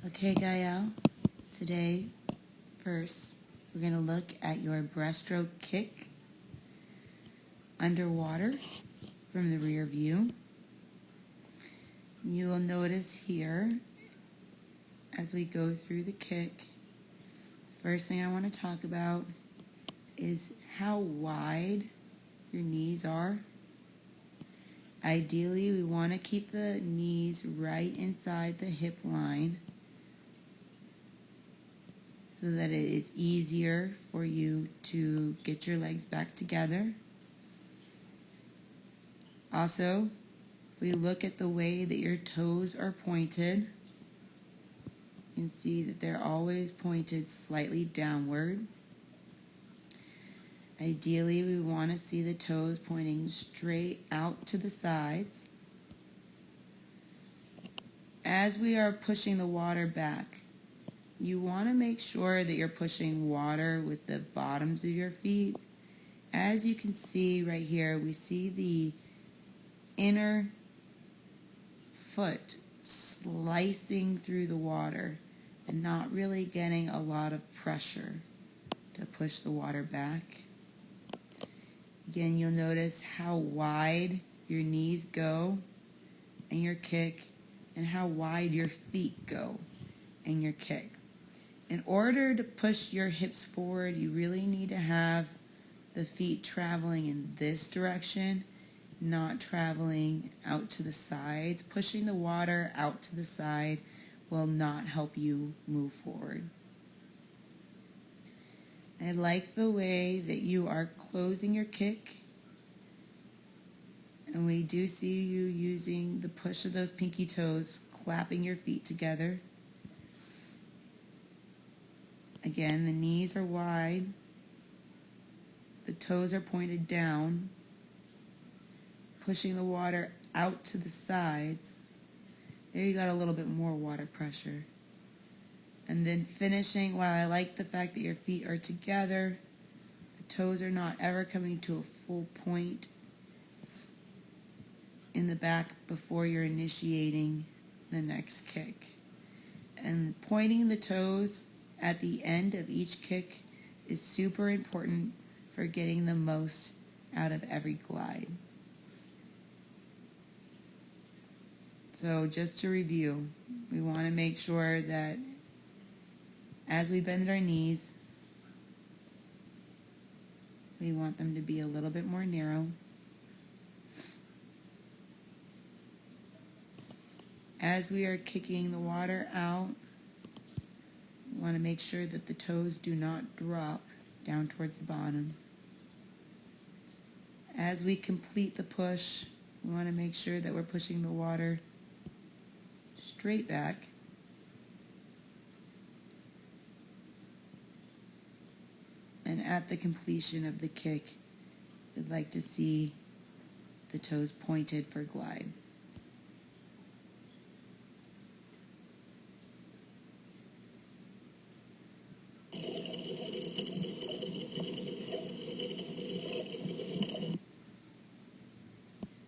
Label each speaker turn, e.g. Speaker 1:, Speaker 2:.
Speaker 1: Okay, Gael, today, first, we're going to look at your breaststroke kick underwater from the rear view. You will notice here, as we go through the kick, first thing I want to talk about is how wide your knees are. Ideally, we want to keep the knees right inside the hip line so that it is easier for you to get your legs back together. Also, we look at the way that your toes are pointed. You can see that they're always pointed slightly downward. Ideally, we want to see the toes pointing straight out to the sides. As we are pushing the water back, you want to make sure that you're pushing water with the bottoms of your feet. As you can see right here, we see the inner foot slicing through the water and not really getting a lot of pressure to push the water back. Again, you'll notice how wide your knees go and your kick, and how wide your feet go and your kick. In order to push your hips forward, you really need to have the feet traveling in this direction, not traveling out to the sides. Pushing the water out to the side will not help you move forward. I like the way that you are closing your kick, and we do see you using the push of those pinky toes, clapping your feet together. Again, the knees are wide, the toes are pointed down, pushing the water out to the sides. There you got a little bit more water pressure. And then finishing, while I like the fact that your feet are together, the toes are not ever coming to a full point in the back before you're initiating the next kick. And pointing the toes at the end of each kick is super important for getting the most out of every glide. So just to review, we want to make sure that as we bend our knees, we want them to be a little bit more narrow. As we are kicking the water out, we want to make sure that the toes do not drop down towards the bottom. As we complete the push, we want to make sure that we're pushing the water straight back. And at the completion of the kick, we'd like to see the toes pointed for glide.